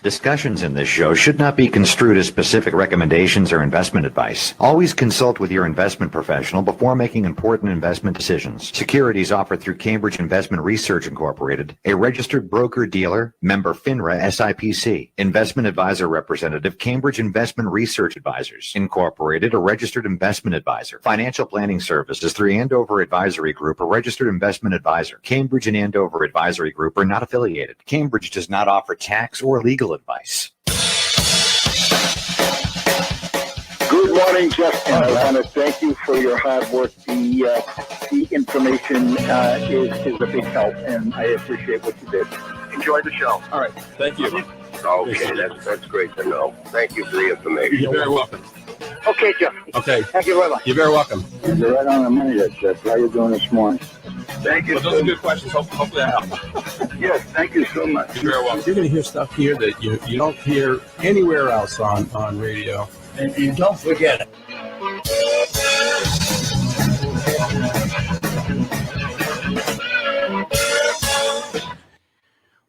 Discussions in this show should not be construed as specific recommendations or investment advice. Always consult with your investment professional before making important investment decisions. Securities offered through Cambridge Investment Research Incorporated, a registered broker-dealer, member FINRA SIPC. Investment advisor representative, Cambridge Investment Research Advisors Incorporated, a registered investment advisor. Financial planning services through Andover Advisory Group, a registered investment advisor. Cambridge and Andover Advisory Group are not affiliated. Cambridge does not offer tax or legal advice. Good morning, Justin. I want to thank you for your hard work. The information is a big help, and I appreciate what you did. Enjoy the show. All right. Thank you. Okay, that's great to know. Thank you for the information. You're very welcome. Okay, Jeff. Okay. Thank you very much. You're very welcome. You're right on the money, Jeff. How are you doing this morning? Thank you. Well, those are good questions. Hopefully that helps. Yes, thank you so much. You're very welcome. You're going to hear stuff here that you don't hear anywhere else on radio. And you don't forget it.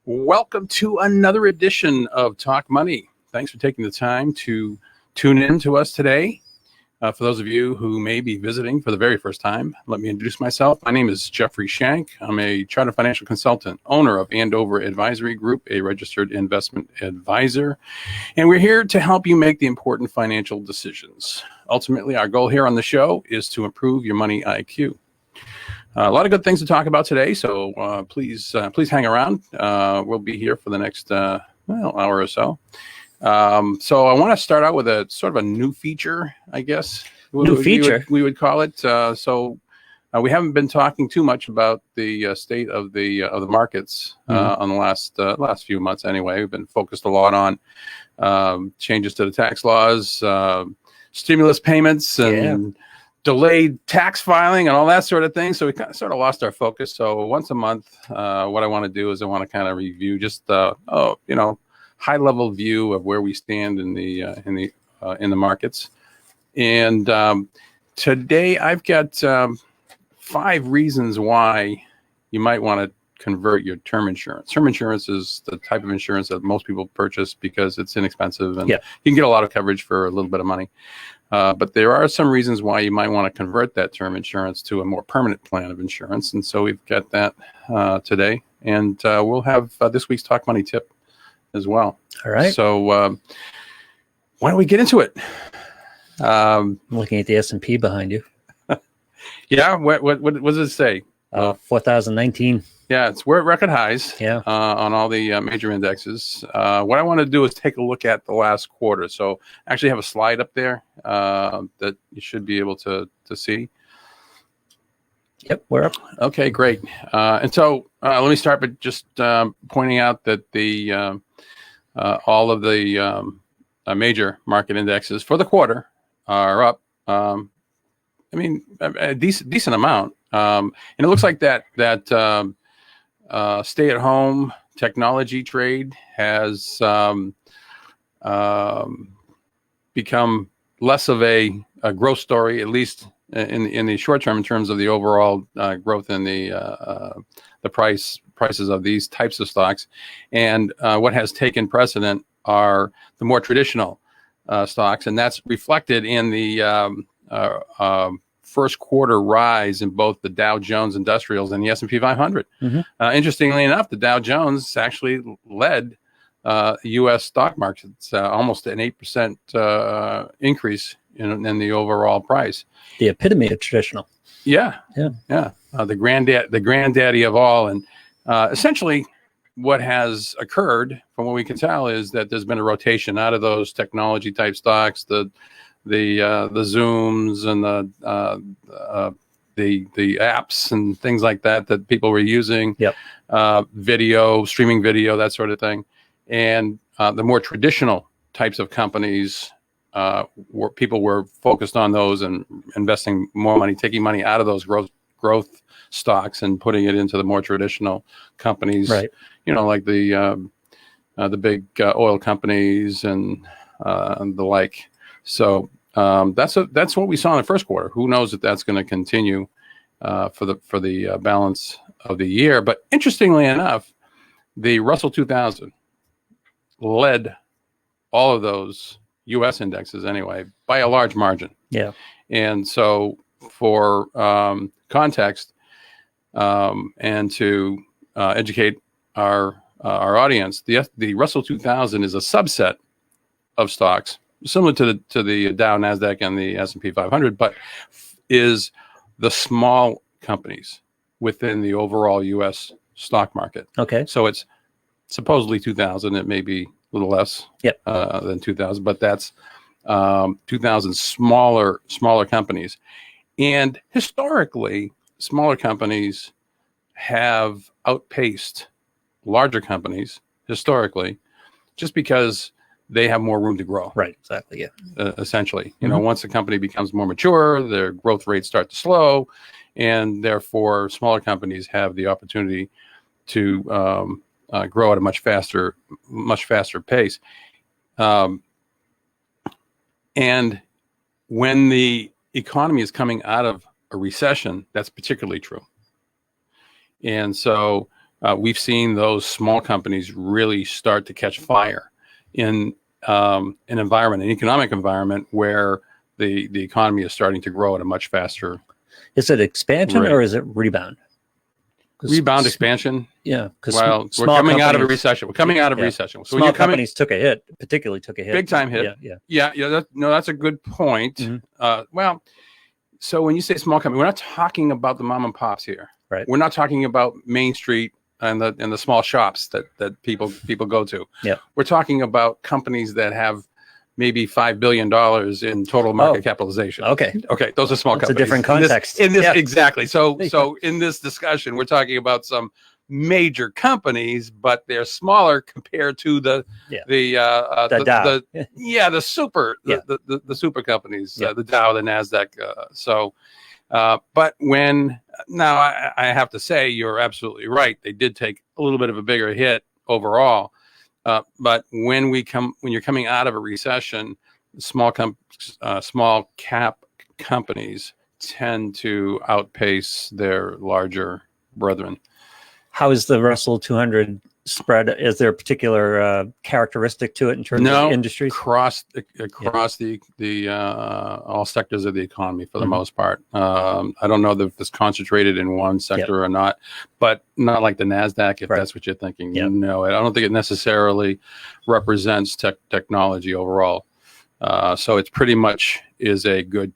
Welcome to another edition of Talk Money. Thanks for taking the time to tune in to us today. For those of you who may be visiting for the very first time, let me introduce myself. My name is Jeffrey Shank. I'm a chartered financial consultant, owner of Andover Advisory Group, a registered investment advisor. And we're here to help you make the important financial decisions. Ultimately, our goal here on the show is to improve your money IQ. A lot of good things to talk about today, so please hang around. We'll be here for the next hour or so. So I want to start out with a sort of a new feature, I guess. We would call it. So we haven't been talking too much about the state of the markets on the last few months. Anyway, we've been focused a lot on changes to the tax laws, stimulus payments, and delayed tax filing and all that sort of thing. So we kind of sort of lost our focus. So once a month, what I want to do is I want to kind of review just high level view of where we stand in the markets. And today I've got 5 reasons why you might want to convert your term insurance. Term insurance is the type of insurance that most people purchase because it's inexpensive and you can get a lot of coverage for a little bit of money. But there are some reasons why you might want to convert that term insurance to a more permanent plan of insurance. And so we've got that today. And we'll have this week's Talk Money tip as well. All right. So why don't we get into it? I'm looking at the S&P behind you. Yeah. What does it say? 4,019. Yeah, we're at record highs. Yeah. On all the major indexes. What I want to do is take a look at the last quarter. So I actually have a slide up there that you should be able to see. Yep, we're up. Okay, great. And so let me start by just pointing out that all of the major market indexes for the quarter are up. A decent amount. And it looks like that stay-at-home technology trade has become less of a growth story, at least in the short term, in terms of the overall growth in the prices of these types of stocks. And what has taken precedent are the more traditional stocks, and that's reflected in the first quarter rise in both the Dow Jones Industrials and the S&P 500. Mm-hmm. Interestingly enough, the Dow Jones actually led U.S. stock markets, almost an 8% increase in the overall price. The epitome of traditional. Yeah. The granddaddy of all, and essentially, what has occurred, from what we can tell, is that there's been a rotation out of those technology type stocks, the Zooms and the apps and things like that people were using. Yep. Streaming video, that sort of thing, and the more traditional types of companies, where people were focused on those and investing more money, taking money out of those growth stocks and putting it into the more traditional companies. Right. Like the big oil companies and the like. So that's what we saw in the first quarter. Who knows if that's going to continue for the balance of the year? But interestingly enough, the Russell 2000 led all of those U.S. indexes anyway by a large margin. Yeah. And so for context and to educate our audience, the Russell 2000 is a subset of stocks similar to the Dow, Nasdaq, and the S&P 500, but is the small companies within the overall U.S. stock market. Okay. So it's supposedly 2,000. It may be a little less than 2,000, but that's 2,000 smaller companies. And historically, smaller companies have outpaced larger companies historically, just because they have more room to grow. Right. Exactly. Yeah. Essentially, you know, once a company becomes more mature, their growth rates start to slow, and therefore smaller companies have the opportunity to grow at a much faster pace. And when the economy is coming out of a recession, that's particularly true. And so we've seen those small companies really start to catch fire in an economic environment where the economy is starting to grow at a much faster. Is it expansion rate. or is it rebound? Rebound, expansion. Yeah, because Well, we're coming out of a recession. We're coming out of a recession. So small companies took a hit, particularly took a hit. Big time hit. Yeah. That's a good point. Well, so when you say small company, we're not talking about the mom and pops here. Right. We're not talking about Main Street and the small shops that people go to. Yeah. We're talking about companies that have maybe $5 billion in total market capitalization. Okay. Those are small That's companies. a different context. Exactly. So in this discussion, we're talking about some major companies, but they're smaller compared to the Dow. The super companies, the Dow, the Nasdaq. But I have to say, you're absolutely right. They did take a little bit of a bigger hit overall. But when you're coming out of a recession, small cap companies tend to outpace their larger brethren. How is the Russell 200 spread? Is there a particular characteristic to it in terms of industries? Across the all sectors of the economy for the most part. I don't know if it's concentrated in one sector or not, but not like the Nasdaq, if that's what you're thinking. No, I don't think it necessarily represents technology overall. So it's pretty much is a good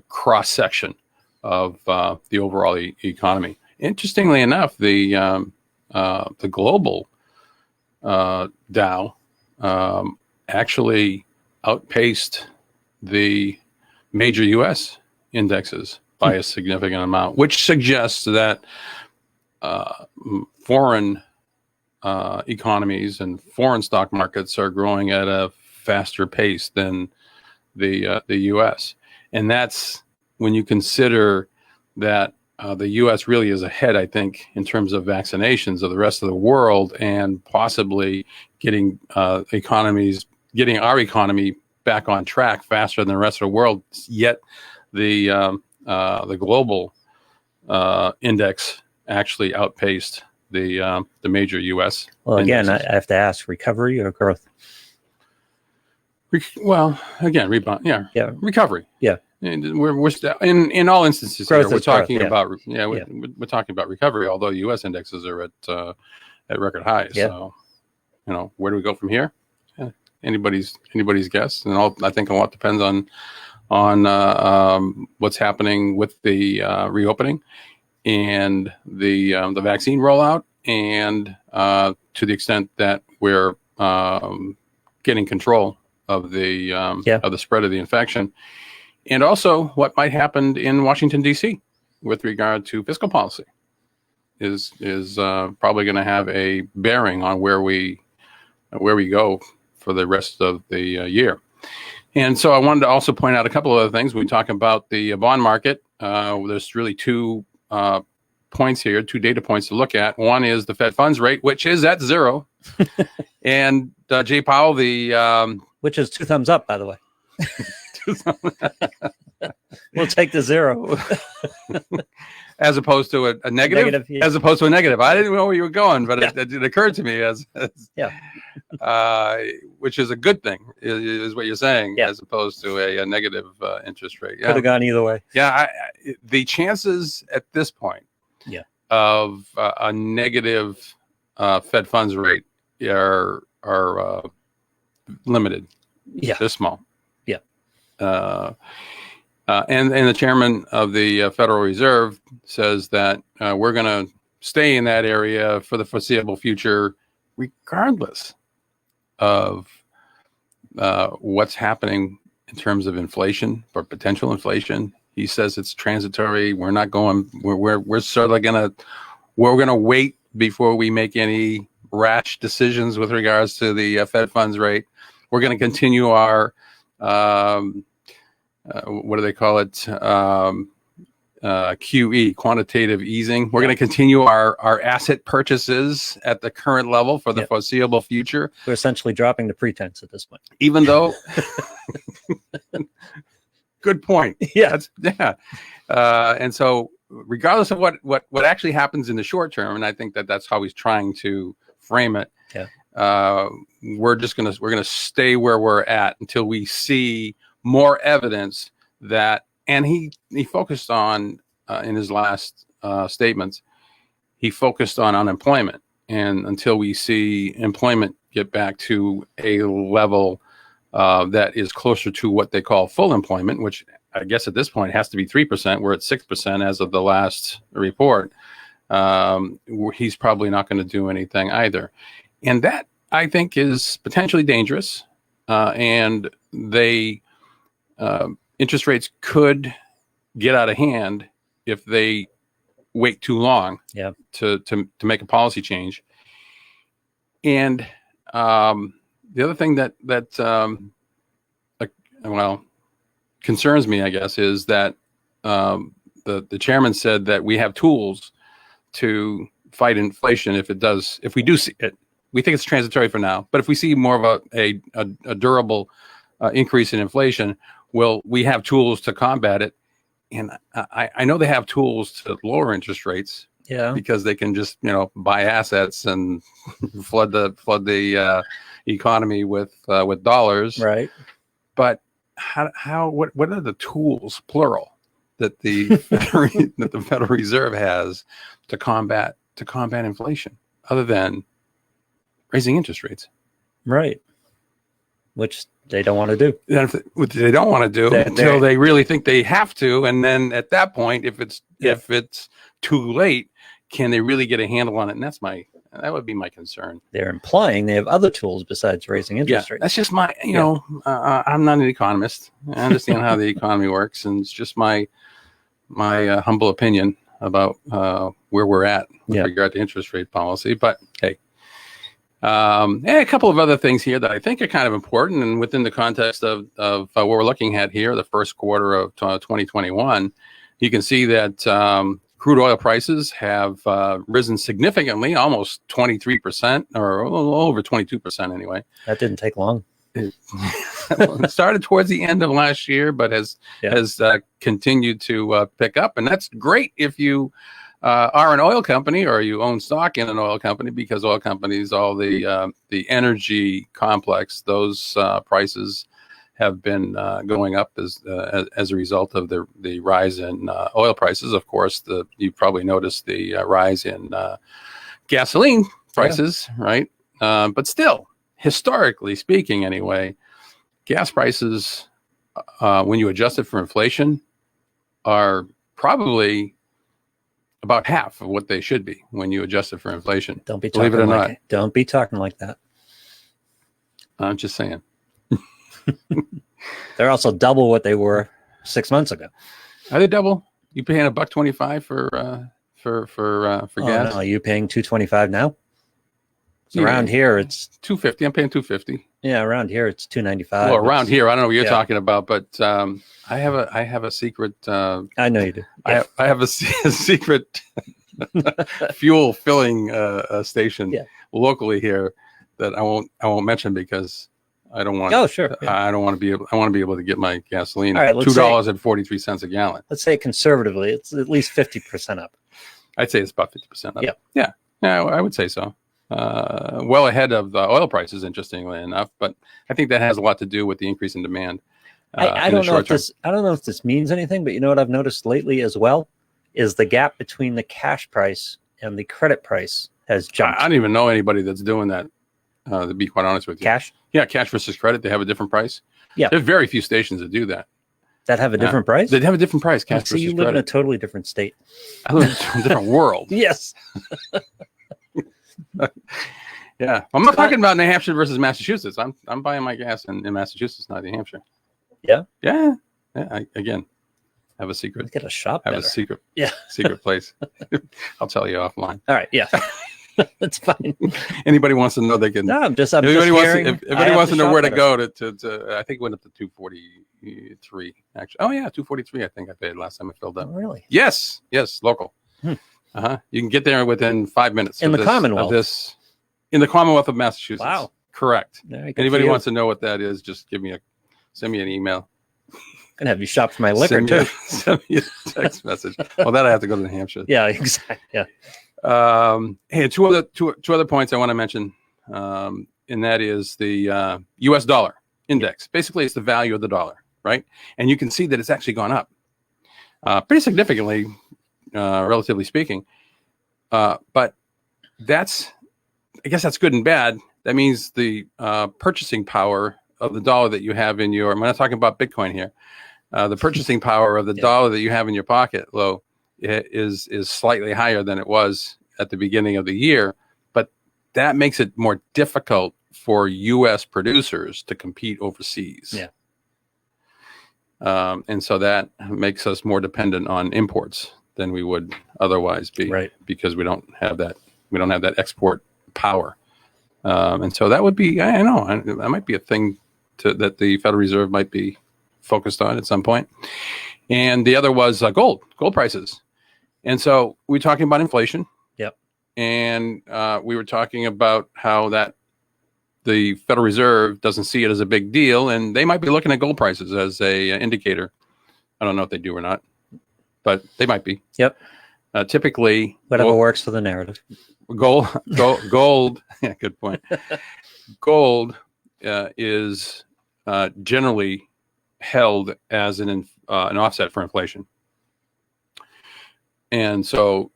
cross section of the overall economy. Interestingly enough, the global Dow actually outpaced the major U.S. indexes by a significant amount, which suggests that foreign economies and foreign stock markets are growing at a faster pace than the U.S. And that's when you consider that the U.S. really is ahead, I think, in terms of vaccinations of the rest of the world, and possibly getting our economy back on track faster than the rest of the world. Yet the global index actually outpaced the major U.S. Well, again, indexes. I have to ask: recovery or growth? Rebound. Yeah. Recovery. Yeah. And we're in all instances growth here, we're talking growth, we're talking about recovery, although U.S. indexes are at record highs. Yeah. So, where do we go from here? Anybody's guess, and I think a lot depends on what's happening with the reopening and the vaccine rollout, and to the extent that we're getting control of the spread of the infection. And also what might happen in Washington, D.C. with regard to fiscal policy is probably going to have a bearing on where we go for the rest of the year. And so I wanted to also point out a couple of other things. When we talk about the bond market, there's really two points here, two data points to look at. One is the Fed funds rate, which is at 0. And Jay Powell, which is 2 thumbs up, by the way. We'll take the zero. As opposed to a negative? Negative, yeah. As opposed to a negative. I didn't know where you were going, but it occurred to me as which is a good thing, is what you're saying, as opposed to a negative interest rate. Could have gone either way. Yeah, the chances at this point of a negative Fed funds rate are limited. Yeah. They're small. Yeah. And the chairman of the Federal Reserve says that we're going to stay in that area for the foreseeable future, regardless of what's happening in terms of inflation or potential inflation. He says it's transitory. We're not going. We're sort of we're going to wait before we make any rash decisions with regards to the Fed funds rate. We're going to continue our what do they call it? QE, quantitative easing. We're going to continue our asset purchases at the current level for the foreseeable future. We're essentially dropping the pretense at this point. Even though, good point. And so, regardless of what actually happens in the short term, and I think that's how he's trying to frame it. We're gonna stay where we're at until we see more evidence that, and he focused on in his last statements, he focused on unemployment, and until we see employment get back to a level that is closer to what they call full employment, which I guess at this point has to be 3%. We're at 6% as of the last report. He's probably not going to do anything either, and that I think is potentially dangerous. And interest rates could get out of hand if they wait too long to make a policy change. And the other thing that concerns me, I guess, is that the chairman said that we have tools to fight inflation if we do see it. We think it's transitory for now, but if we see more of a durable increase in inflation, we have tools to combat it. And I know they have tools to lower interest rates, because they can just buy assets and flood the economy with dollars, right? But what are the tools, plural, that the Federal Reserve has to combat inflation, other than raising interest rates, right? Which they don't want to do. They don't want to do until they really think they have to, and then at that point, if it's too late, can they really get a handle on it? And that would be my concern. They're implying they have other tools besides raising interest rates. That's just my, I'm not an economist. I understand how the economy works, and it's just my humble opinion about where we're at with regard to interest rate policy. But hey. A couple of other things here that I think are kind of important, and within the context of what we're looking at here, the first quarter of 2021, you can see that crude oil prices have risen significantly, almost 23%, or a little over 22% anyway. That didn't take long. It started towards the end of last year, but has continued to pick up, and that's great if you are an oil company or you own stock in an oil company, because oil companies, all the energy complex, those prices have been going up as a result of the rise in oil prices. Of course, you probably noticed the rise in gasoline prices, right? But still, historically speaking, anyway, gas prices, when you adjust it for inflation, are probably about half of what they should be when you adjust it for inflation. Don't be talking Don't be talking like that. I'm just saying. They're also double what they were 6 months ago. Are they double? You paying $1.25 for gas? No, are you paying $2.25 now? So around here, it's $2.50. I'm paying $2.50. Yeah, around here it's $2.95. Well, around here, I don't know what you're talking about, but I have a secret. I know you do. I have a secret fuel filling station locally here that I won't mention, because I don't want. Oh, sure. Yeah. I don't want to be able. I want to be able to get my gasoline All right, at let's $2.43 a gallon. Let's say conservatively, it's at least 50% up. I'd say it's about 50% up. Yep. Yeah. I would say so. Well ahead of the oil prices, interestingly enough, but I think that has a lot to do with the increase in demand. I don't know if this means anything, but you know what I've noticed lately as well is the gap between the cash price and the credit price has jumped. I don't even know anybody that's doing that. To be quite honest with you, Cash? Yeah, cash versus credit. They have a different price. Yeah, there's very few stations that do that. That have a different price. They have a different price. Cash So versus you live credit. in a totally different state. I live in a different world. Yes. Yeah, I'm not talking about New Hampshire versus Massachusetts. I'm buying my gas in Massachusetts, not New Hampshire. Yeah. Yeah. Again, I have a secret. Get a shop. I have better. a secret. Yeah. Secret place. I'll tell you offline. All right. Yeah. That's fine. Anybody wants to know, they can. No, I'm just If anybody wants to know where to better. go to I think it went up to 243 actually. Oh yeah, 243. I think I paid last time I filled up. Oh, really? Yes, local. You can get there within 5 minutes. In the Commonwealth. In the Commonwealth of Massachusetts. Wow. Correct. Good Anybody for you. wants to know what that is? Just send me an email. Gonna have you shop for my liquor too. Send me a text message. Well, that I have to go to New Hampshire. Yeah, exactly. Yeah. Hey, two other points I want to mention, and that is the U.S. dollar index. Basically, it's the value of the dollar, right? And you can see that it's actually gone up pretty significantly, relatively speaking. But I guess that's good and bad. That means the purchasing power of the dollar that you have in your. I'm not talking about Bitcoin here. The purchasing power of the dollar that you have in your pocket, Lo, is slightly higher than it was at the beginning of the year, but that makes it more difficult for U.S. producers to compete overseas. Yeah. And so that makes us more dependent on imports than we would otherwise be, right? Because we don't have that export power. And so that would be, I know, that might be a thing that the Federal Reserve might be focused on at some point. And the other was gold prices. And so we're talking about inflation. Yep. And we were talking about how that the Federal Reserve doesn't see it as a big deal, and they might be looking at gold prices as a indicator. I don't know if they do or not, but they might be. Yep. Typically, whatever works for the narrative. Gold. Yeah, good point. Gold is generally held as an offset for inflation. And so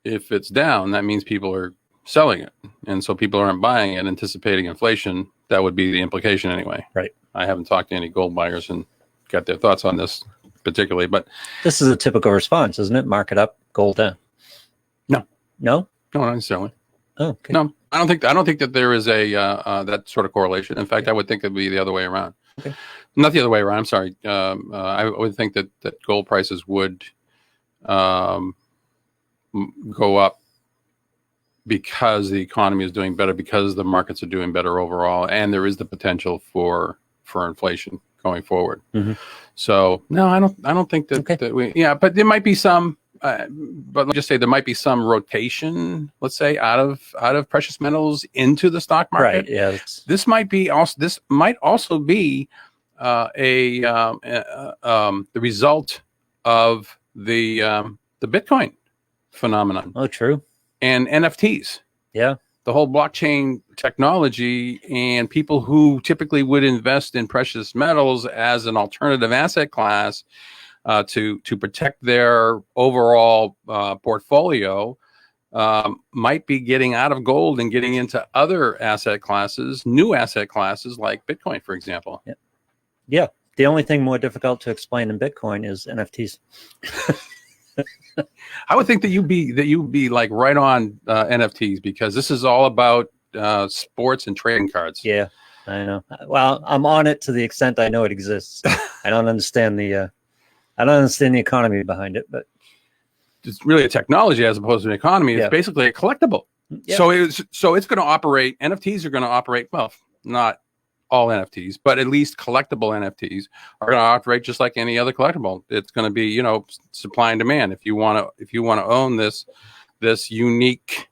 if it's down, that means people are selling it. And so people aren't buying it, anticipating inflation. That would be the implication anyway. Right. I haven't talked to any gold buyers and got their thoughts on this particularly, but this is a typical response, isn't it? Market up, gold down. No, not necessarily. Oh, okay. No, I don't think that there is a that sort of correlation. In fact, I would think it'd be the other way around. Okay. Not the other way around. I'm sorry. I would think that gold prices would go up because the economy is doing better, because the markets are doing better overall, and there is the potential for inflation going forward. Mm-hmm. So no, I don't think that, that we. Yeah, but there might be some. But let's just say there might be some rotation, let's say, out of precious metals into the stock market. Right. Yeah. This might also be the result of the Bitcoin phenomenon. Oh, true. And NFTs. Yeah. The whole blockchain technology, and people who typically would invest in precious metals as an alternative asset class to protect their overall portfolio might be getting out of gold and getting into other asset classes, new asset classes like Bitcoin, for example. Yeah. Yeah. The only thing more difficult to explain in Bitcoin is NFTs. I would think that you'd be like right on NFTs, because this is all about sports and trading cards. Yeah, I know. Well, I'm on it to the extent I know it exists. I don't understand the economy behind it, but it's really a technology as opposed to an economy. It's basically a collectible. Yeah. So it's going to operate. NFTs are going to operate. Well, not all NFTs, but at least collectible NFTs are going to operate just like any other collectible. It's going to be, supply and demand. If you want to own this unique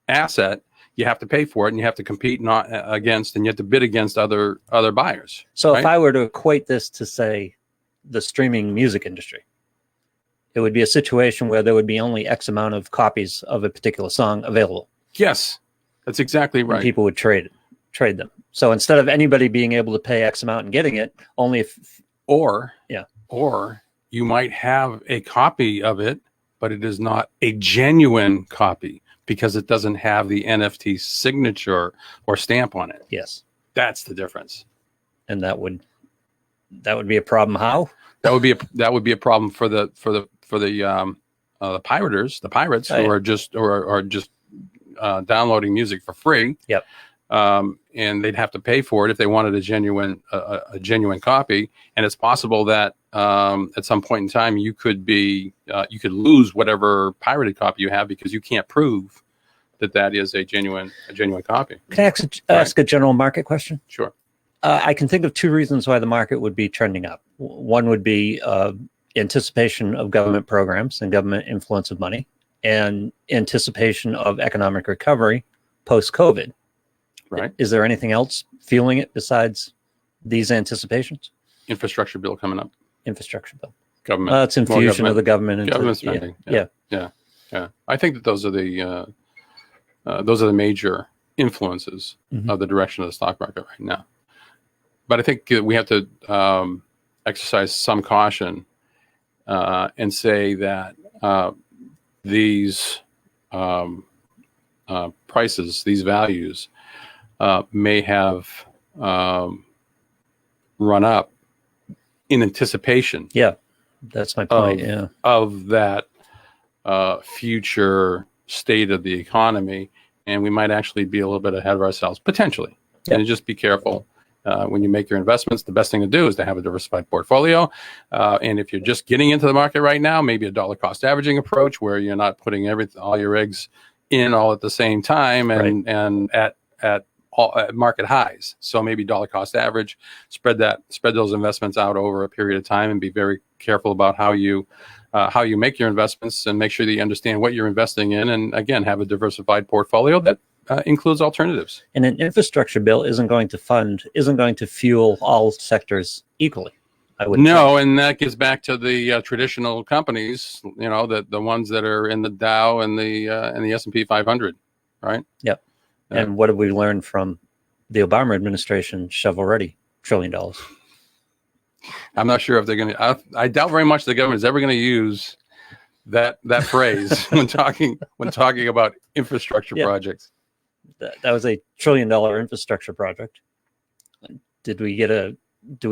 asset, you have to pay for it, and you have to compete not against, and you have to bid against other buyers. So right? if I were to equate this to, say, the streaming music industry, it would be a situation where there would be only X amount of copies of a particular song available. Yes, that's exactly right. And people would trade them. So instead of anybody being able to pay X amount and getting it, only if or you might have a copy of it, but it is not a genuine copy because it doesn't have the NFT signature or stamp on it. Yes, that's the difference. And that would be a problem. How? That would be a problem for the pirates who are just downloading music for free. Yep. And they'd have to pay for it if they wanted a genuine copy. And it's possible that at some point in time you could lose whatever pirated copy you have because you can't prove that is a genuine copy. Can I ask a general market question? Sure. I can think of two reasons why the market would be trending up. One would be anticipation of government programs and government influence of money, and anticipation of economic recovery post-COVID. Right. Is there anything else fueling it besides these anticipations? Infrastructure bill coming up. Infrastructure bill. Government. It's infusion of the government into government spending. Yeah. I think that those are the major influences of the direction of the stock market right now. But I think we have to exercise some caution and say that these prices, these values, may have run up in anticipation. Yeah, that's my point. Of that future state of the economy, and we might actually be a little bit ahead of ourselves potentially. And just be careful. When you make your investments, the best thing to do is to have a diversified portfolio. And if you're just getting into the market right now, maybe a dollar cost averaging approach where you're not putting all your eggs in all at the same time and at market highs. So maybe dollar cost average, spread those investments out over a period of time, and be very careful about how you make your investments, and make sure that you understand what you're investing in. And again, have a diversified portfolio that includes alternatives. And an infrastructure bill isn't going to fuel all sectors equally. I would No, and that gets back to the traditional companies, the ones that are in the Dow and the S&P 500, right? Yep. And what have we learned from the Obama administration? Shovel-ready $1 trillion. I'm not sure if they're going to. I doubt very much the government is ever going to use that phrase when talking about infrastructure projects. That was a $1 trillion infrastructure project. Do we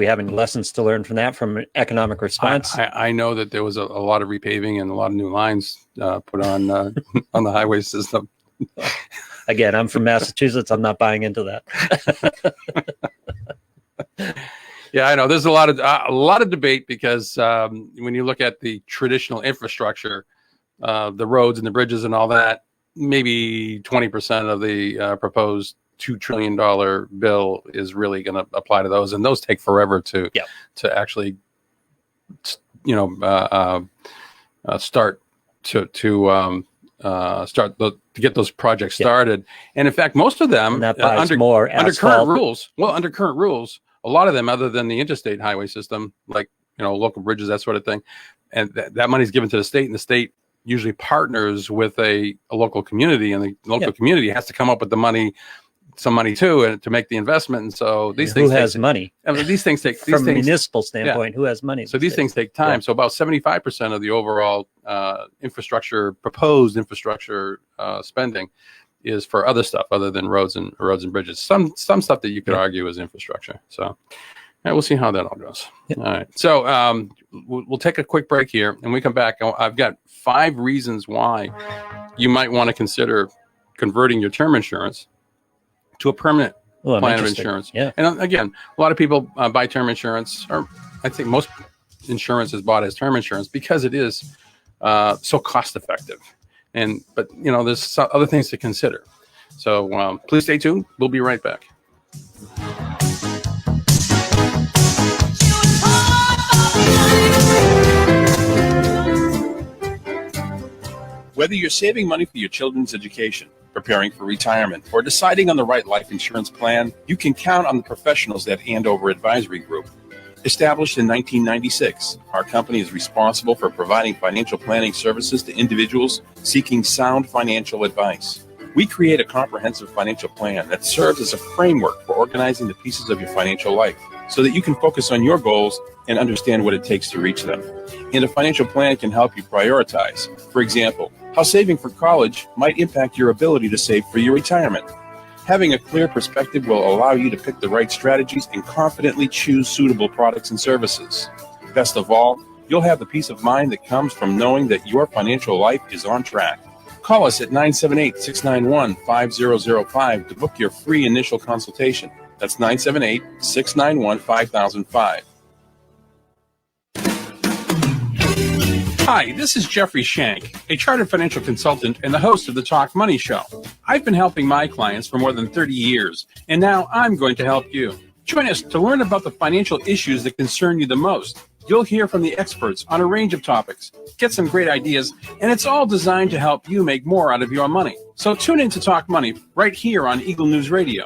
have any lessons to learn from that, from economic response? I know that there was a lot of repaving and a lot of new lines put on the highway system. Again, I'm from Massachusetts. I'm not buying into that. Yeah, I know. There's a lot of debate because when you look at the traditional infrastructure, the roads and the bridges and all that, maybe 20% of the proposed $2 trillion bill is really going to apply to those, and those take forever to actually, start to get those projects started. And in fact, most of them under current rules. Well, under current rules, a lot of them, other than the interstate highway system, like local bridges, that sort of thing, and that money is given to the state, and the state usually partners with a local community, and the local community has to come up with some money too, and to make the investment. And so these things has money. I mean, these things take from a municipal standpoint. Who has money? So these things take time. So about 75% of the overall proposed infrastructure spending is for other stuff other than roads and bridges. Some stuff that you could argue is infrastructure. So we'll see how that all goes. All right. So we'll take a quick break here, and when we come back, I've got 5 reasons why you might want to consider converting your term insurance to a permanent plan of insurance. Yeah. And again, a lot of people buy term insurance, or I think most insurance is bought as term insurance because it is so cost effective. But there's other things to consider. So please stay tuned. We'll be right back. Whether you're saving money for your children's education, preparing for retirement, or deciding on the right life insurance plan, you can count on the professionals at Andover Advisory Group. Established in 1996, our company is responsible for providing financial planning services to individuals seeking sound financial advice. We create a comprehensive financial plan that serves as a framework for organizing the pieces of your financial life so that you can focus on your goals and understand what it takes to reach them. And a financial plan can help you prioritize. For example, how saving for college might impact your ability to save for your retirement. Having a clear perspective will allow you to pick the right strategies and confidently choose suitable products and services. Best of all, you'll have the peace of mind that comes from knowing that your financial life is on track. Call us at 978-691-5005 to book your free initial consultation. That's 978-691-5005. Hi, this is Jeffrey Shank, a chartered financial consultant and the host of the Talk Money Show. I've been helping my clients for more than 30 years, and now I'm going to help you. Join us to learn about the financial issues that concern you the most. You'll hear from the experts on a range of topics, get some great ideas, and it's all designed to help you make more out of your money. So tune in to Talk Money right here on Eagle News Radio.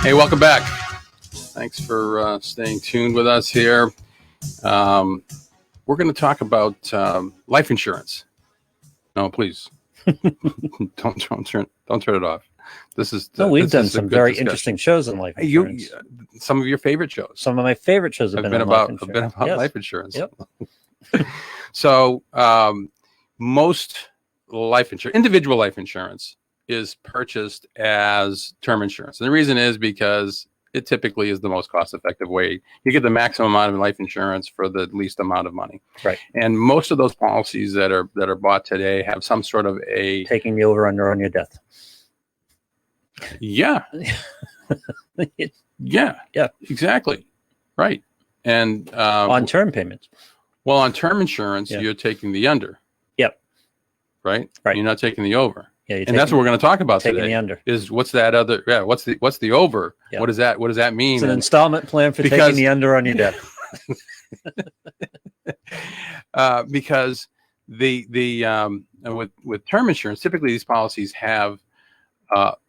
Hey, welcome back. Thanks for staying tuned with us here. We're going to talk about life insurance. No, please don't turn it off. We've done some very interesting shows in life insurance. Some of your favorite shows. Some of my favorite shows have been about life insurance. Yep. So most individual life insurance is purchased as term insurance. And the reason is because it typically is the most cost-effective way. You get the maximum amount of life insurance for the least amount of money. Right. And most of those policies that are bought today have some sort of a taking the over-under on your death. Yeah. Yeah, exactly. Right. And on term payments. Well, on term insurance, you're taking the under. Yep. Right. You're not taking the over. Yeah, and that's what we're going to talk about today. The under is what's that other? Yeah, what's the over? Yeah. What does that mean? It's an installment plan for taking the under on your debt. Because with term insurance, typically these policies have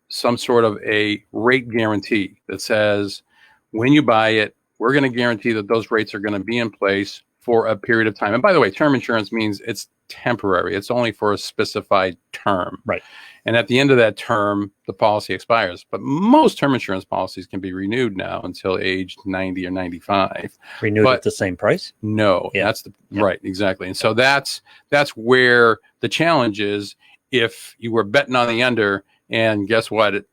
some sort of a rate guarantee that says when you buy it, we're going to guarantee that those rates are going to be in place for a period of time. And by the way, term insurance means it's temporary. It's only for a specified term. Right. And at the end of that term, the policy expires. But most term insurance policies can be renewed now until age 90 or 95. Renewed at the same price? No. Yeah. Right, exactly. And so that's where the challenge is. If you were betting on the under, and guess what?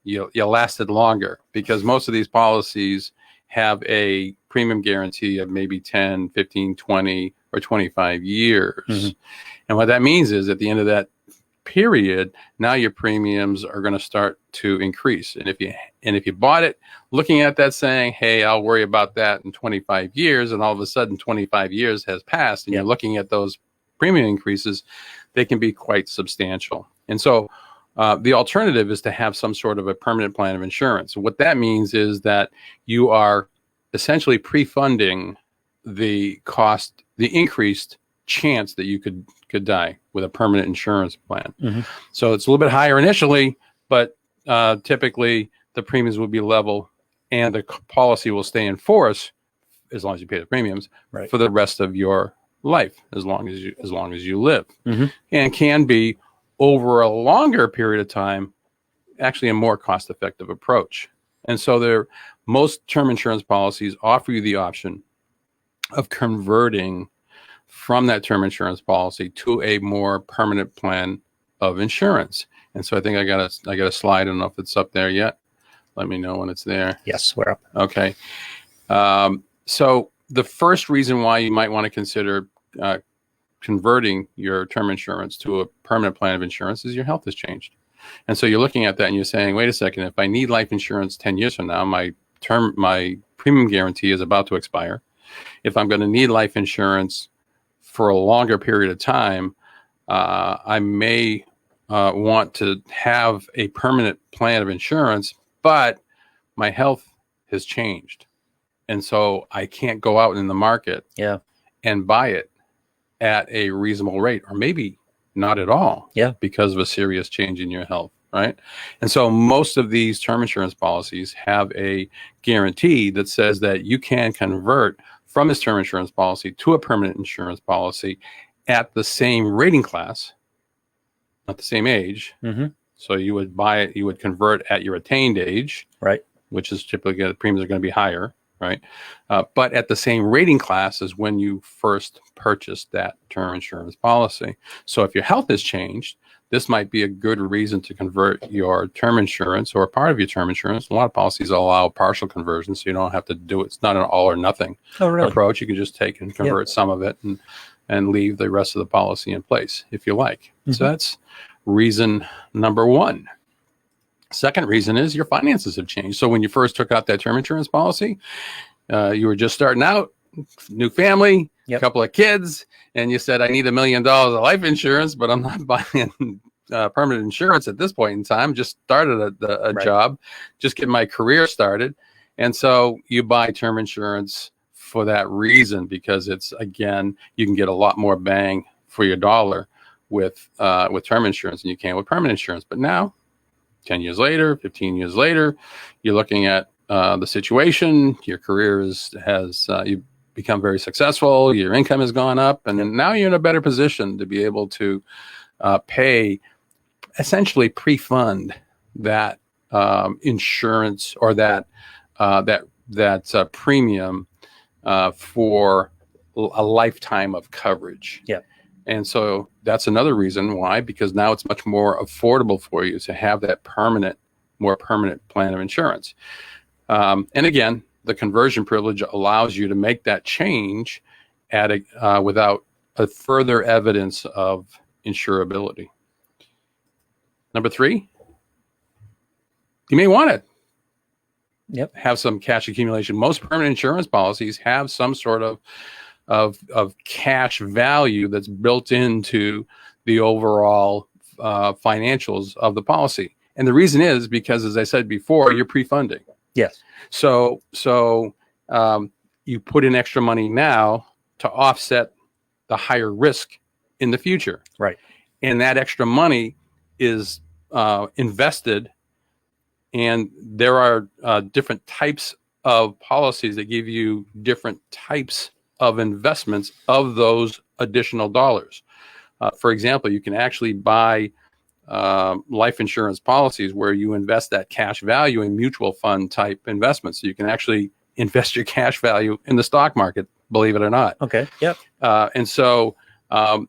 You lasted longer, because most of these policies have a premium guarantee of maybe 10, 15, 20, or 25 years. Mm-hmm. And what that means is at the end of that period, now your premiums are going to start to increase. And if you bought it looking at that saying, hey, I'll worry about that in 25 years, and all of a sudden 25 years has passed and you're looking at those premium increases, they can be quite substantial. And so the alternative is to have some sort of a permanent plan of insurance. What that means is that you are essentially pre-funding the cost, the increased chance that you could die with a permanent insurance plan. Mm-hmm. So it's a little bit higher initially, but typically the premiums will be level and the policy will stay in force as long as you pay the premiums for the rest of your life, as long as you live. Mm-hmm. And can be over a longer period of time, actually a more cost-effective approach. And so most term insurance policies offer you the option of converting from that term insurance policy to a more permanent plan of insurance. And so I think I got a slide. I don't know if it's up there yet. Let me know when it's there. Yes, we're up. Okay. So the first reason why you might want to consider converting your term insurance to a permanent plan of insurance is your health has changed. And so you're looking at that and you're saying, wait a second, if I need life insurance 10 years from now, my premium guarantee is about to expire. If I'm going to need life insurance for a longer period of time, I may want to have a permanent plan of insurance, but my health has changed. And so I can't go out in the market and buy it at a reasonable rate, or maybe not at all, because of a serious change in your health, right? And so most of these term insurance policies have a guarantee that says that you can convert from this term insurance policy to a permanent insurance policy at the same rating class, not the same age. So you would buy it, you would convert at your attained age, right? Which is typically the premiums are going to be higher, right? But at the same rating class as when you first purchased that term insurance policy. So if your health has changed, this might be a good reason to convert your term insurance or part of your term insurance. A lot of policies allow partial conversion, so you don't have to do it. It's not an all or nothing approach. You can just take and convert some of it and leave the rest of the policy in place if you like. So that's reason number one. Second reason is your finances have changed. So when you first took out that term insurance policy, you were just starting out, new family, a couple of kids, and you said, I need $1 million of life insurance, but I'm not buying permanent insurance at this point in time. Just started a job, just getting my career started. And so you buy term insurance for that reason, because it's, again, you can get a lot more bang for your dollar with term insurance than you can with permanent insurance. But now, 10 years later, 15 years later, you're looking at the situation. Your career has you've become very successful. Your income has gone up, and then now you're in a better position to be able to pay, essentially pre-fund that insurance or that premium for a lifetime of coverage. And so that's another reason why, because now it's much more affordable for you to have that more permanent plan of insurance. And again, the conversion privilege allows you to make that change without a further evidence of insurability. Number three, you may want it. Have some cash accumulation. Most permanent insurance policies have some sort of cash value that's built into the overall financials of the policy. And the reason is because, as I said before, you're pre-funding. So you put in extra money now to offset the higher risk in the future. And that extra money is invested, and there are different types of policies that give you different types of investments of those additional dollars. For example, you can actually buy life insurance policies where you invest that cash value in mutual fund type investments. So you can actually invest your cash value in the stock market, believe it or not. And so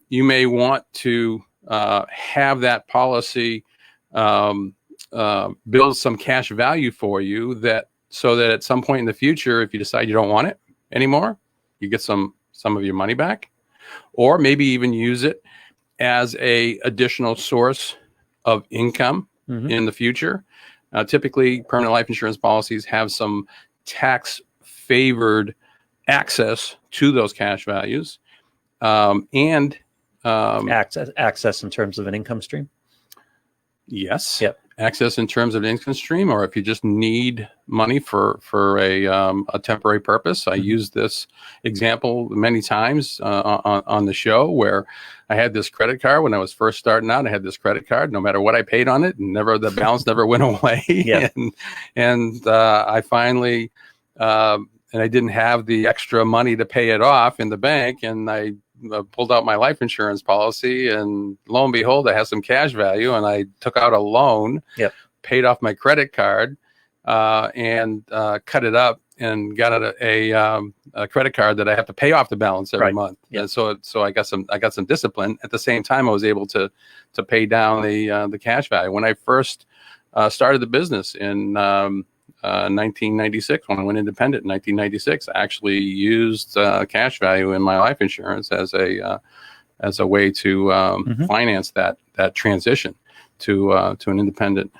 you may want to have that policy build some cash value for you, so that at some point in the future, if you decide you don't want it anymore, you get some of your money back, or maybe even use it as a additional source of income in the future. Typically, permanent life insurance policies have some tax favored access to those cash values, and access in terms of an income stream. Access in terms of an income stream, or if you just need money for a temporary purpose. I used this example many times on the show, where I had this credit card when I was first starting out. I had this credit card, no matter what I paid on it, and the balance never went away. And I finally, and I didn't have the extra money to pay it off in the bank, and I pulled out my life insurance policy, and lo and behold, I had some cash value, and I took out a loan, paid off my credit card, and cut it up and got a credit card that I have to pay off the balance every month. And so I got some discipline. At the same time, I was able to pay down the cash value. When I first started the business in 1996, when I went independent in 1996, I actually used cash value in my life insurance as a way to finance that transition to an independent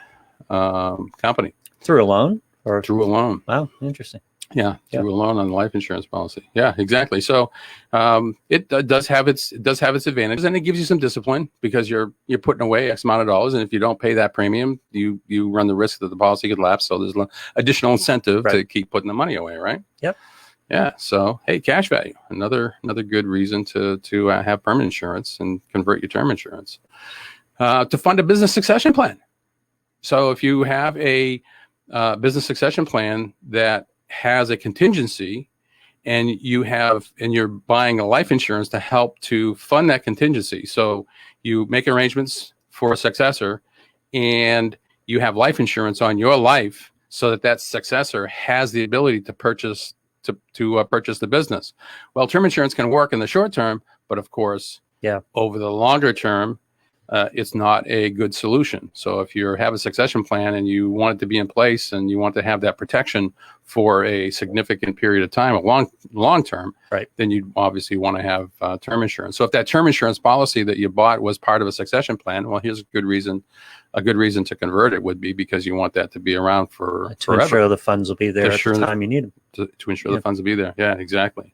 company. Through a loan? Through a loan. Wow, interesting. Yeah, Yeah. through a loan on the life insurance policy. Yeah, exactly. So it does have its advantages, and it gives you some discipline because you're putting away X amount of dollars, and if you don't pay that premium, you run the risk that the policy could lapse. So there's additional incentive to keep putting the money away, right? Yep. Yeah. So hey, cash value, another good reason to have permanent insurance and convert your term insurance. To fund a business succession plan. So if you have a business succession plan that has a contingency, and you're buying a life insurance to help to fund that contingency. So you make arrangements for a successor, and you have life insurance on your life so that successor has the ability to purchase purchase the business. Well, term insurance can work in the short term, but of course, over the longer term, it's not a good solution. So if you have a succession plan and you want it to be in place and you want to have that protection for a significant period of time, a long term, then you obviously want to have term insurance. So if that term insurance policy that you bought was part of a succession plan, well, here's a good reason to convert it would be because you want that to be around for to forever. ensure the funds will be there at the time you need them. To ensure the funds will be there. Yeah, exactly.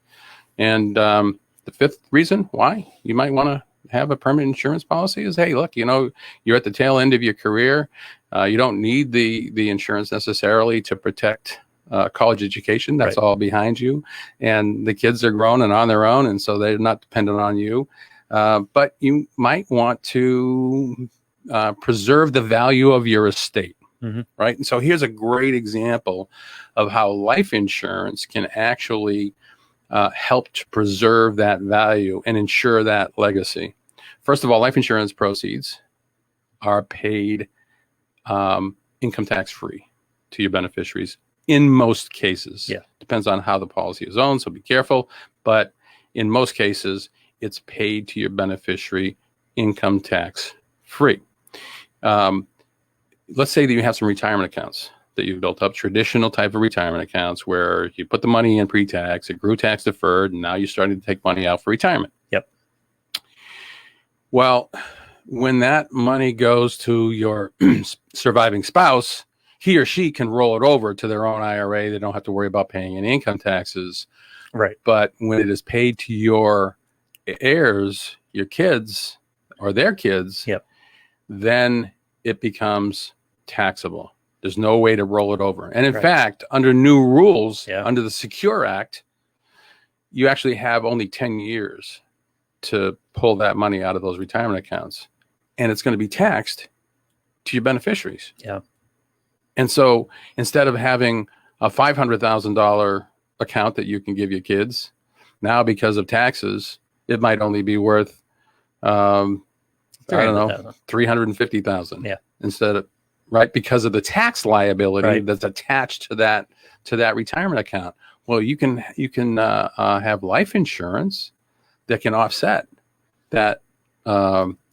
And the fifth reason why you might want to have a permanent insurance policy is, hey, look, you're at the tail end of your career. You don't need the insurance necessarily to protect college education. That's all behind you. And the kids are grown and on their own, and so they're not dependent on you. But you might want to preserve the value of your estate, right? And so here's a great example of how life insurance can actually help to preserve that value and ensure that legacy. First of all, life insurance proceeds are paid income tax free to your beneficiaries in most cases. Depends on how the policy is owned, so be careful. But in most cases, it's paid to your beneficiary income tax free. Let's say that you have some retirement accounts that you've built up, traditional type of retirement accounts where you put the money in pre-tax, it grew tax deferred, and now you're starting to take money out for retirement. Well, when that money goes to your surviving spouse, he or she can roll it over to their own IRA. They don't have to worry about paying any income taxes. Right. But when it is paid to your heirs, your kids or their kids, then it becomes taxable. There's no way to roll it over. And in fact, under new rules, under the Secure Act, you actually have only 10 years to pull that money out of those retirement accounts. And it's going to be taxed to your beneficiaries. And so instead of having a $500,000 account that you can give your kids, now because of taxes, it might only be worth, $350,000 instead of, because of the tax liability that's attached to that retirement account. Well, you can have life insurance that can offset that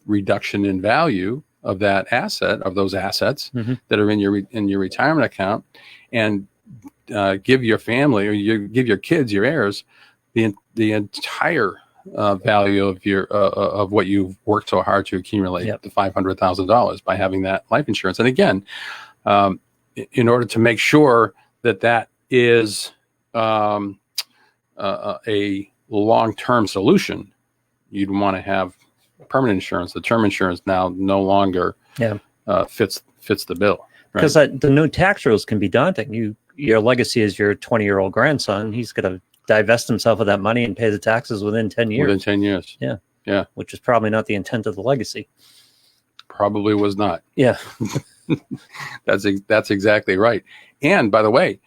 reduction in value of that asset, of those assets that are in your retirement account, and give your family or give your kids, your heirs, the entire value of your of what you've worked so hard to accumulate, the $500,000 by having that life insurance. And again, in order to make sure that is a long-term solution, you'd want to have permanent insurance. The term insurance now no longer fits the bill. Because the new tax rules can be daunting. Your legacy is your 20-year-old grandson. He's going to divest himself of that money and pay the taxes within 10 years. Within 10 years. Yeah. Which is probably not the intent of the legacy. Probably was not. Yeah. That's exactly right. And by the way,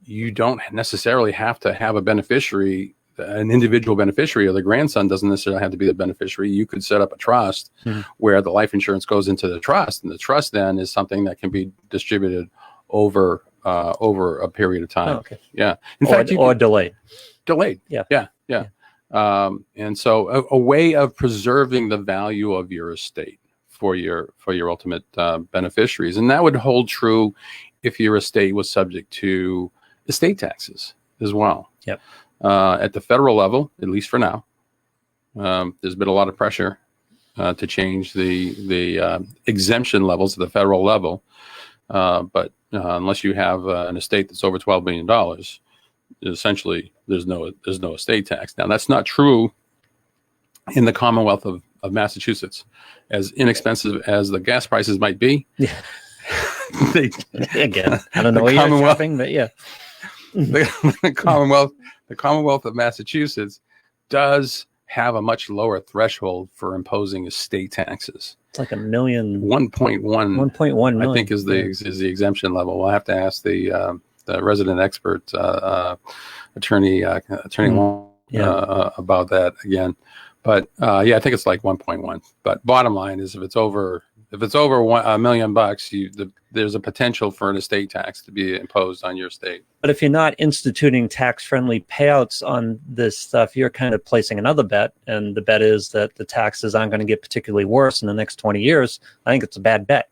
you don't necessarily have to have a beneficiary, an individual beneficiary, or the grandson doesn't necessarily have to be the beneficiary. You could set up a trust where the life insurance goes into the trust, and the trust then is something that can be distributed over a period of time. Oh, okay. Yeah. Or delayed. Delayed. Yeah. And so a way of preserving the value of your estate for your ultimate beneficiaries. And that would hold true if your estate was subject to estate taxes as well. Yep. At the federal level, at least for now, there's been a lot of pressure to change the exemption levels at the federal level. But unless you have an estate that's over $12 billion, essentially there's no estate tax. Now that's not true in the Commonwealth of Massachusetts. As inexpensive as the gas prices might be, Again, I don't know where you're shopping, but yeah. the Commonwealth of Massachusetts does have a much lower threshold for imposing estate taxes. It's like $1 million. 1.1 million. I think is the exemption level. We'll have to ask the resident expert attorney about that again. But I think it's like 1.1. But bottom line is, if it's over $1 million, there's a potential for an estate tax to be imposed on your estate. But if you're not instituting tax-friendly payouts on this stuff, you're kind of placing another bet, and the bet is that the taxes aren't going to get particularly worse in the next 20 years. I think it's a bad bet.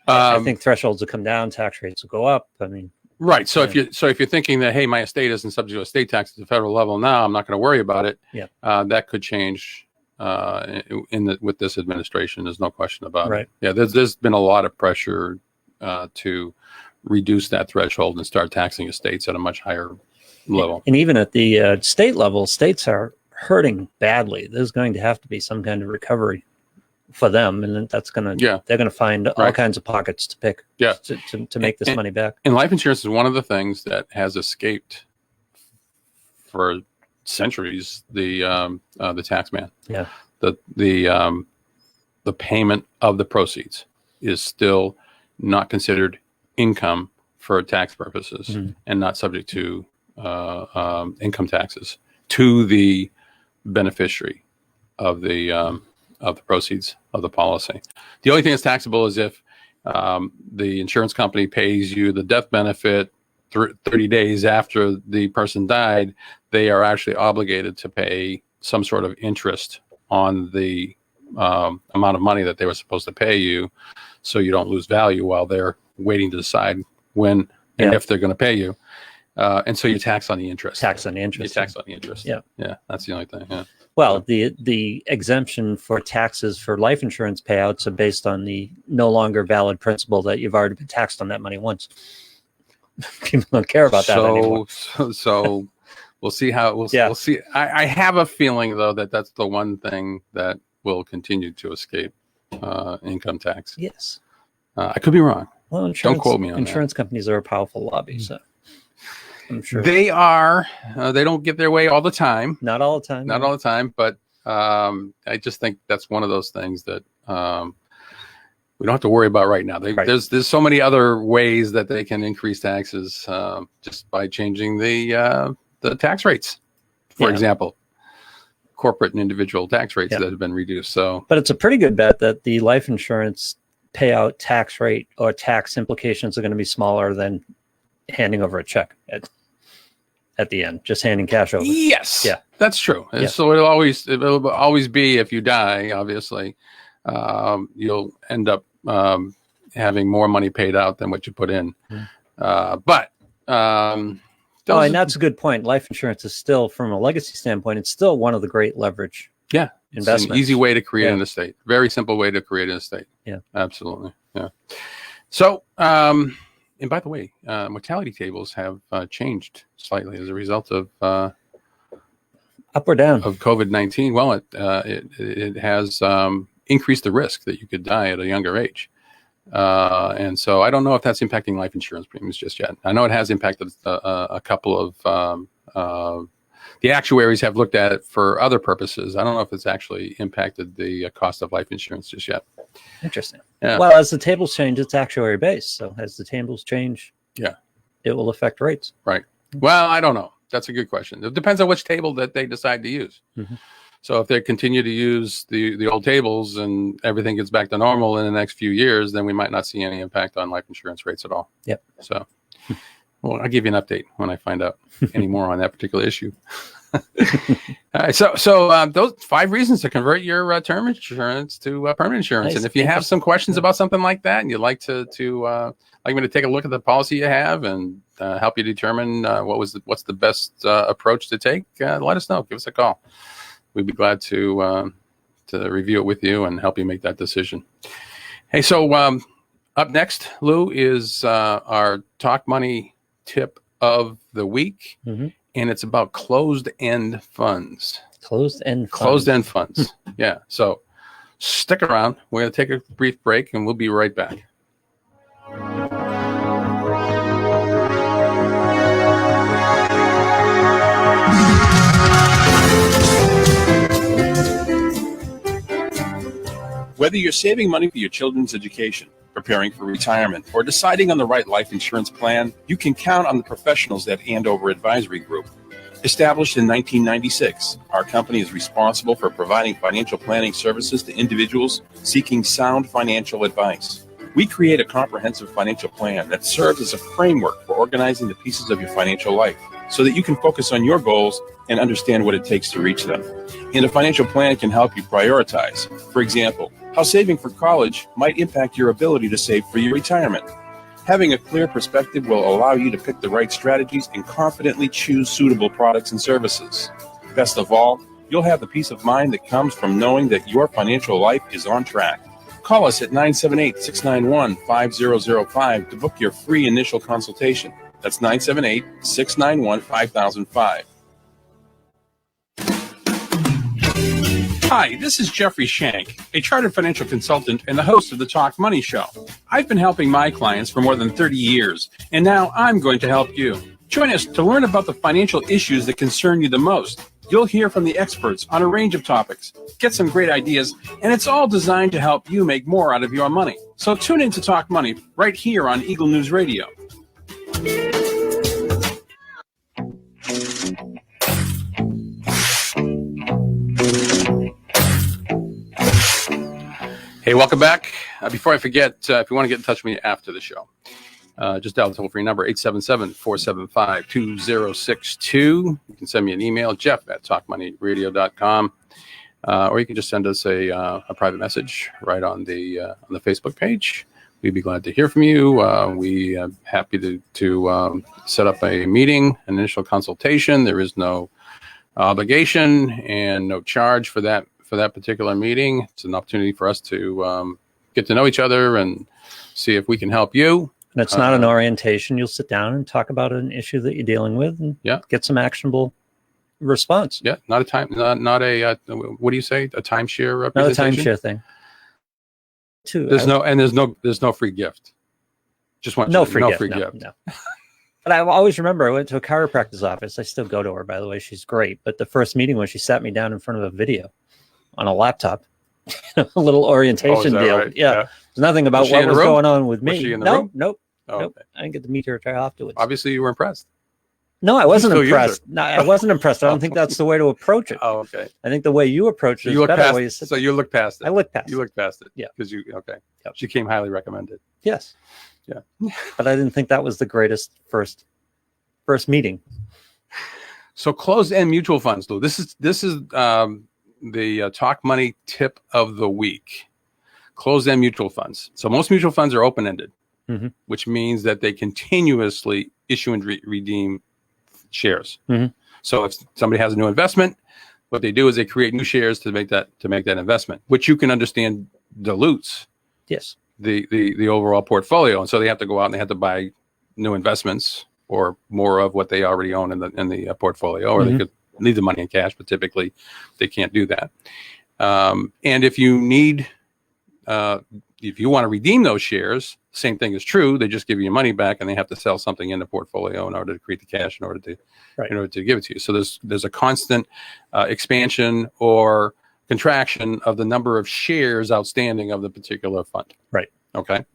I think thresholds will come down, tax rates will go up. I mean, right. So if you're thinking that, hey, my estate isn't subject to estate tax at the federal level now, I'm not going to worry about it. Yeah. That could change with this administration. There's no question about right. it. Yeah. There's been a lot of pressure to reduce that threshold and start taxing estates at a much higher level. And even at the state level, states are hurting badly. There's going to have to be some kind of recovery for them, and that's going to they're going to find all kinds of pockets to pick to make this money back. And life insurance is one of the things that has escaped for centuries the tax man. Yeah. The payment of the proceeds is still not considered income for tax purposes and not subject to income taxes to the beneficiary of the proceeds of the policy. The only thing that's taxable is if the insurance company pays you the death benefit 30 days after the person died. They are actually obligated to pay some sort of interest on the amount of money that they were supposed to pay you, so you don't lose value while they're waiting to decide when and if they're going to pay you. And so you tax on the interest. You tax on the interest. Yeah. Yeah. That's the only thing. Yeah. Well, the exemption for taxes for life insurance payouts are based on the no longer valid principle that you've already been taxed on that money once. People don't care about that anymore. So we'll see how we'll see. I have a feeling though that that's the one thing that will continue to escape income tax. Yes. I could be wrong. Well, don't quote me on insurance companies are a powerful lobby, so I'm sure they are. They don't get their way all the time. Not all the time. Not all the time, but I just think that's one of those things that we don't have to worry about right now. There's so many other ways that they can increase taxes just by changing the tax rates, for example, corporate and individual tax rates that have been reduced. So, but it's a pretty good bet that the life insurance payout tax rate or tax implications are going to be smaller than handing over a check at the end, just handing cash over. Yes, that's true. Yeah. So it'll always be, if you die, obviously, you'll end up having more money paid out than what you put in. And that's a good point. Life insurance is still, from a legacy standpoint, it's still one of the great leverage. Investments. It's an easy way to create an estate. Very simple way to create an estate. Yeah, absolutely. Yeah. So, and by the way, mortality tables have changed slightly as a result of up or down of COVID-19. Well, it has increased the risk that you could die at a younger age. And so I don't know if that's impacting life insurance premiums just yet. I know it has impacted a couple of the actuaries have looked at it for other purposes. I don't know if it's actually impacted the cost of life insurance just yet. Interesting. Yeah. Well, as the tables change, it's actuary based. So as the tables change, it will affect rates. Right. Well, I don't know. That's a good question. It depends on which table that they decide to use. So if they continue to use the old tables and everything gets back to normal in the next few years, then we might not see any impact on life insurance rates at all. Yep. So, well, I'll give you an update when I find out any more on that particular issue. All right. So those 5 reasons to convert your term insurance to permanent insurance. Nice. And if you have some questions about something like that, and you'd like to like me to take a look at the policy you have and help you determine what's the best approach to take, let us know. Give us a call. We'd be glad to review it with you and help you make that decision. Hey, so Up next, Lou, is our Talk Money tip of the week, and it's about closed-end funds. Closed-end funds. Yeah. So stick around. We're going to take a brief break, and we'll be right back. Whether you're saving money for your children's education, preparing for retirement, or deciding on the right life insurance plan, you can count on the professionals at Andover Advisory Group. Established in 1996, our company is responsible for providing financial planning services to individuals seeking sound financial advice. We create a comprehensive financial plan that serves as a framework for organizing the pieces of your financial life so that you can focus on your goals and understand what it takes to reach them. And a financial plan can help you prioritize. For example, how saving for college might impact your ability to save for your retirement. Having a clear perspective will allow you to pick the right strategies and confidently choose suitable products and services. Best of all, you'll have the peace of mind that comes from knowing that your financial life is on track. Call us at 978-691-5005 to book your free initial consultation. That's 978-691-5005. Hi, this is Jeffrey Shank, a chartered financial consultant and the host of the Talk Money Show. I've been helping my clients for more than 30 years, and now I'm going to help you. Join us to learn about the financial issues that concern you the most. You'll hear from the experts on a range of topics, get some great ideas, and it's all designed to help you make more out of your money. So tune in to Talk Money right here on Eagle News Radio. Hey, welcome back. Before I forget, if you want to get in touch with me after the show, just dial the toll-free number, 877-475-2062. You can send me an email, jeff@talkmoneyradio.com, or you can just send us a private message right on the Facebook page. We'd be glad to hear from you. We are happy to set up a meeting, an initial consultation. There is no obligation and no charge for that particular meeting. It's an opportunity for us to get to know each other and see if we can help you. And it's not an orientation. You'll sit down and talk about an issue that you're dealing with and get some actionable response. Yeah, not a what do you say? A timeshare Not a timeshare thing. There's no free gift. Just want no free gift. No. But I always remember I went to a chiropractor's office. I still go to her, by the way. She's great. But the first meeting when she sat me down in front of a video on a laptop, a little orientation deal. Right? Yeah. There's nothing about what was going on with me. Was she in the room? Nope. Oh, nope. okay. I didn't get to meet her until afterwards. Obviously, you were impressed. No, I wasn't impressed. No, I wasn't impressed. I don't think that's the way to approach it. Oh, okay. I think the way you approach it is better. So you looked past it. I looked past it. You looked past it. Yeah. Because Yep. She came highly recommended. Yes. Yeah. But I didn't think that was the greatest first meeting. So closed-end mutual funds, Lou. This is the Talk Money tip of the week. Closed-end mutual funds. So most mutual funds are open-ended, which means that they continuously issue and redeem shares. So if somebody has a new investment, what they do is they create new shares to make that investment, which you can understand dilutes the overall portfolio, and so they have to go out and they have to buy new investments or more of what they already own in the portfolio, or they could leave the money in cash, but typically they can't do that. And if you need, if you want to redeem those shares, same thing is true. They just give you your money back, and they have to sell something in the portfolio in order to create the cash in order to give it to you. So there's a constant expansion or contraction of the number of shares outstanding of the particular fund. Right. Okay.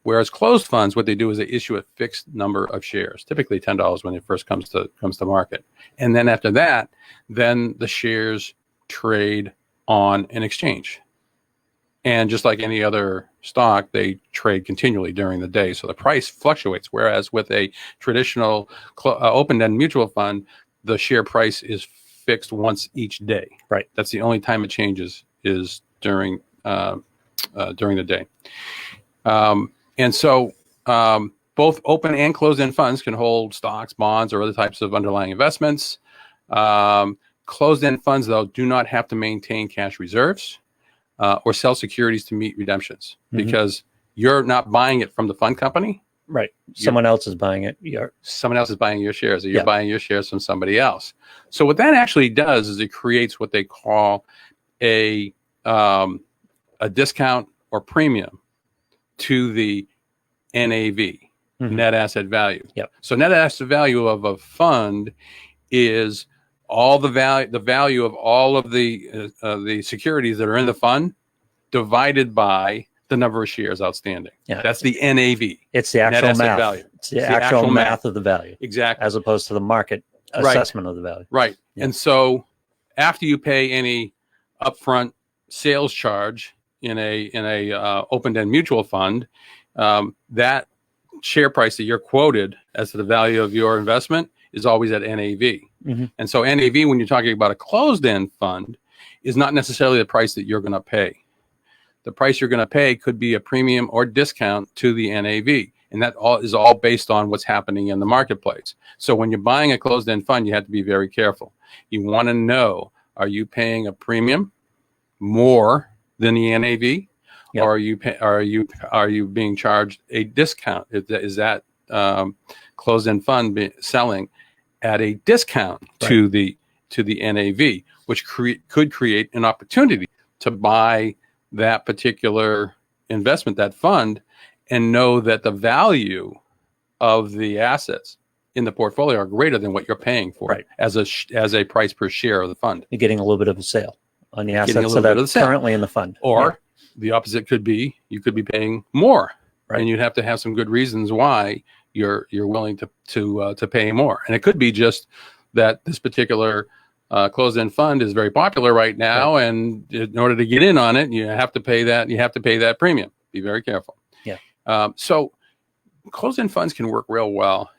Whereas closed funds, what they do is they issue a fixed number of shares, typically $10 when it first comes to market, and then after that, then the shares trade on an exchange. And just like any other stock, they trade continually during the day. So the price fluctuates. Whereas with a traditional open-end mutual fund, the share price is fixed once each day. Right. That's the only time it changes is during the day. And so both open and closed-end funds can hold stocks, bonds, or other types of underlying investments. Closed-end funds, though, do not have to maintain cash reserves or sell securities to meet redemptions, because you're not buying it from the fund company. Right. Someone else is buying it. Someone else is buying your shares, or you're Yeah. buying your shares from somebody else. So what that actually does is it creates what they call a discount or premium to the NAV, net asset value. Yep. So net asset value of a fund is all the value of all of the securities that are in the fund divided by the number of shares outstanding. Yeah. That's the NAV. It's the Net actual asset math. value. It's the actual math of the value, Exactly. as opposed to the market assessment of the value. Right. Yeah. And so after you pay any upfront sales charge in a open-end mutual fund, that share price that you're quoted as to the value of your investment is always at NAV. And so NAV, when you're talking about a closed-end fund, is not necessarily the price that you're going to pay. The price you're going to pay could be a premium or discount to the NAV. And that is all based on what's happening in the marketplace. So when you're buying a closed-end fund, you have to be very careful. You want to know, are you paying a premium more than the NAV? Yep. Or are you being charged a discount? Is that closed-end fund selling at a discount to the NAV, which could create an opportunity to buy that particular investment, that fund, and know that the value of the assets in the portfolio are greater than what you're paying for it as a price per share of the fund. You're getting a little bit of a sale on the assets little that bit of are the sale. currently in the fund. Or the opposite could be, you could be paying more, Right. and you'd have to have some good reasons why you're willing to pay more. And it could be just that this particular closed-end fund is very popular right now, and in order to get in on it, you have to pay that. You have to pay that premium. Be very careful. Yeah. So closed-end funds can work real well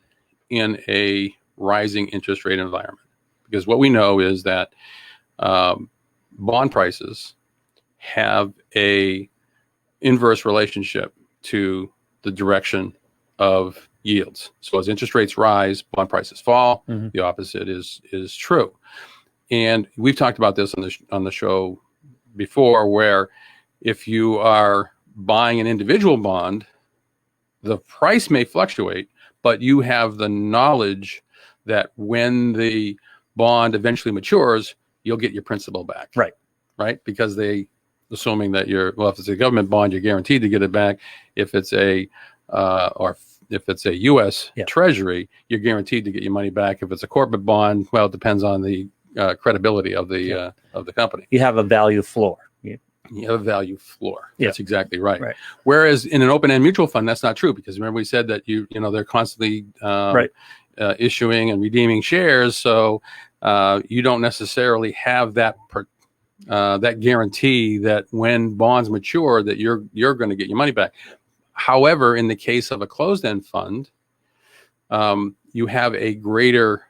in a rising interest rate environment, because what we know is that bond prices have a inverse relationship to the direction of yields. So as interest rates rise, bond prices fall. The opposite is true. And we've talked about this on the show before, where if you are buying an individual bond, the price may fluctuate, but you have the knowledge that when the bond eventually matures, you'll get your principal back. Right? Because assuming that if it's a government bond, you're guaranteed to get it back. If it's a U.S. Treasury, you're guaranteed to get your money back. If it's a corporate bond, well, it depends on the credibility of the company. You have a value floor. You have a value floor. Yeah. That's exactly right. Whereas in an open-end mutual fund, that's not true, because remember we said that they're constantly issuing and redeeming shares, so you don't necessarily have that guarantee that when bonds mature that you're going to get your money back. However, in the case of a closed-end fund, you have a greater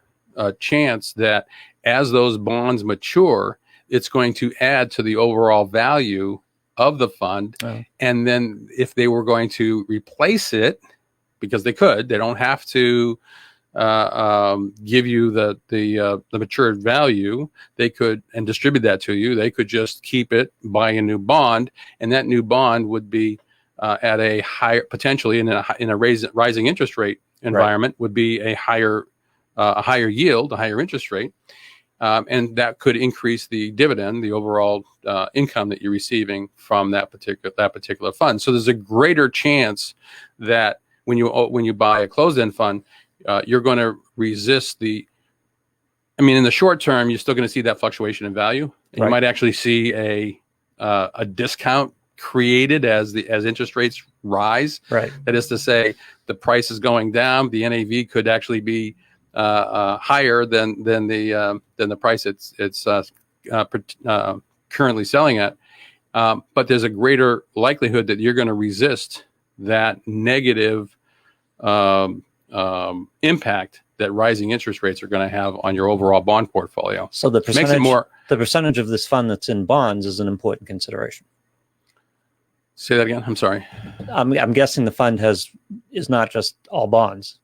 chance that as those bonds mature, it's going to add to the overall value of the fund. And then if they were going to replace it, because they don't have to give you the matured value, they could, and distribute that to you. They could just keep it, buy a new bond, and that new bond would be at a higher, potentially in a rising interest rate environment, would be a higher yield, a higher interest rate. And that could increase the dividend, the overall income that you're receiving from that particular fund. So there's a greater chance that when you buy a closed-end fund, you're going to resist in the short term, you're still going to see that fluctuation in value. And you might actually see a discount created as interest rates rise. That is to say, the price is going down. The NAV could actually be higher than the price it's currently selling at, but there's a greater likelihood that you're going to resist that negative impact that rising interest rates are going to have on your overall bond portfolio. So the percentage, makes it more. The percentage of this fund that's in bonds is an important consideration. Say that again. I'm sorry. I'm guessing the fund is not just all bonds.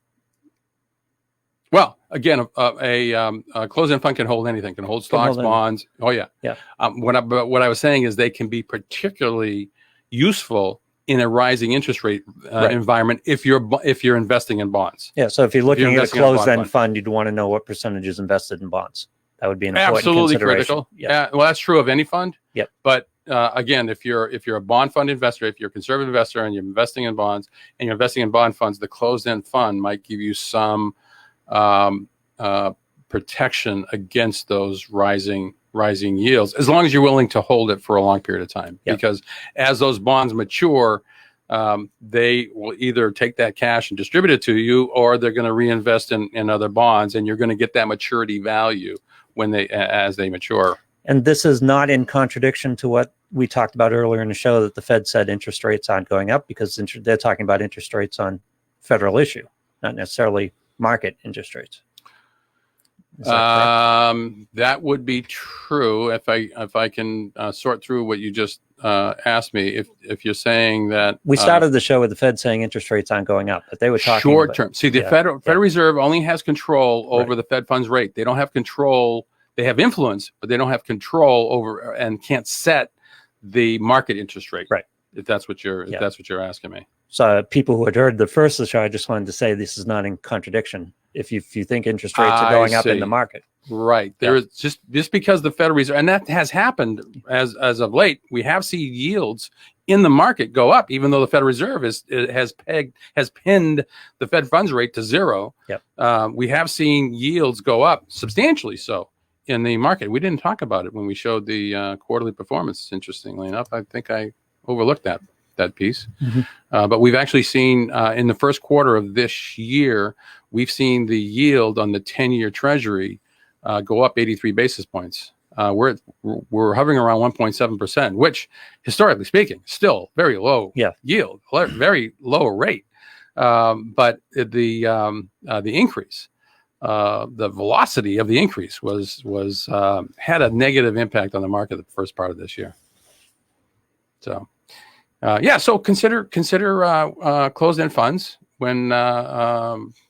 Well, again, a closed-end fund can hold anything. Can hold stocks, bonds. Oh yeah. Yeah. What I was saying is they can be particularly useful in a rising interest rate environment if you're investing in bonds. Yeah. So if you're looking at a investing in a bond closed-end fund, you'd want to know what percentage is invested in bonds. That would be an important Absolutely consideration. critical. Yeah. Yeah. Well, that's true of any fund. Yep. But again, if you're a bond fund investor, if you're a conservative investor and you're investing in bonds and you're investing in bond funds, the closed-end fund might give you some protection against those rising yields, as long as you're willing to hold it for a long period of time. Yep. Because as those bonds mature, they will either take that cash and distribute it to you, or they're going to reinvest in other bonds, and you're going to get that maturity value as they mature. And this is not in contradiction to what we talked about earlier in the show, that the Fed said interest rates aren't going up, because they're talking about interest rates on federal issue, not necessarily market interest rates. That would be true if I can sort through what you just asked me. If you're saying that We started the show with the Fed saying interest rates aren't going up, but they were talking short about, term. See, the Federal Reserve only has control over the Fed funds rate. They don't have control. They have influence, but they don't have control over and can't set the market interest rate. Right. If that's what you're asking me. So people who had heard the first of the show, I just wanted to say this is not in contradiction. If you think interest rates are going up in the market. Right. There is just because the Federal Reserve, and that has happened as of late, we have seen yields in the market go up, even though the Federal Reserve has pinned the Fed funds rate to zero. Yep. We have seen yields go up substantially so in the market. We didn't talk about it when we showed the quarterly performance. Interestingly enough, I think I overlooked that piece. Mm-hmm. But we've actually seen in the first quarter of this year, we've seen the yield on the 10-year Treasury go up 83 basis points. We're hovering around 1.7%, which, historically speaking, still very low yield, very low rate. But the increase, the velocity of the increase was had a negative impact on the market the first part of this year. So. So consider closed-end funds when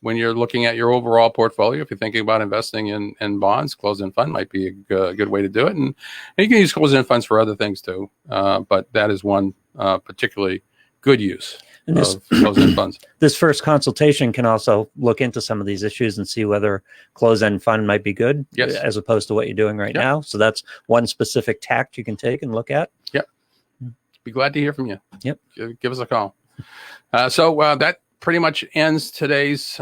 you're looking at your overall portfolio. If you're thinking about investing in bonds, closed-end fund might be a good way to do it, and you can use closed-end funds for other things too. But that is one particularly good use of closed-end funds. This first consultation can also look into some of these issues and see whether closed-end fund might be good, as opposed to what you're doing right now. So that's one specific tact you can take and look at. Yep. Be glad to hear from you. Yep. Give us a call. So that pretty much ends today's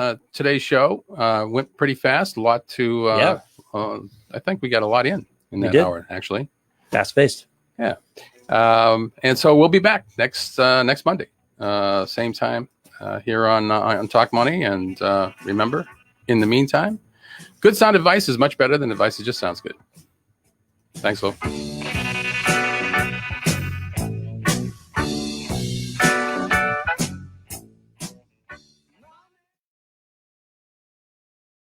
show. Went pretty fast. A lot to. I think we got a lot in that hour, actually. Fast-paced. Yeah. And so we'll be back next Monday, same time here on Talk Money. And remember, in the meantime, good sound advice is much better than advice that just sounds good. Thanks, Phil.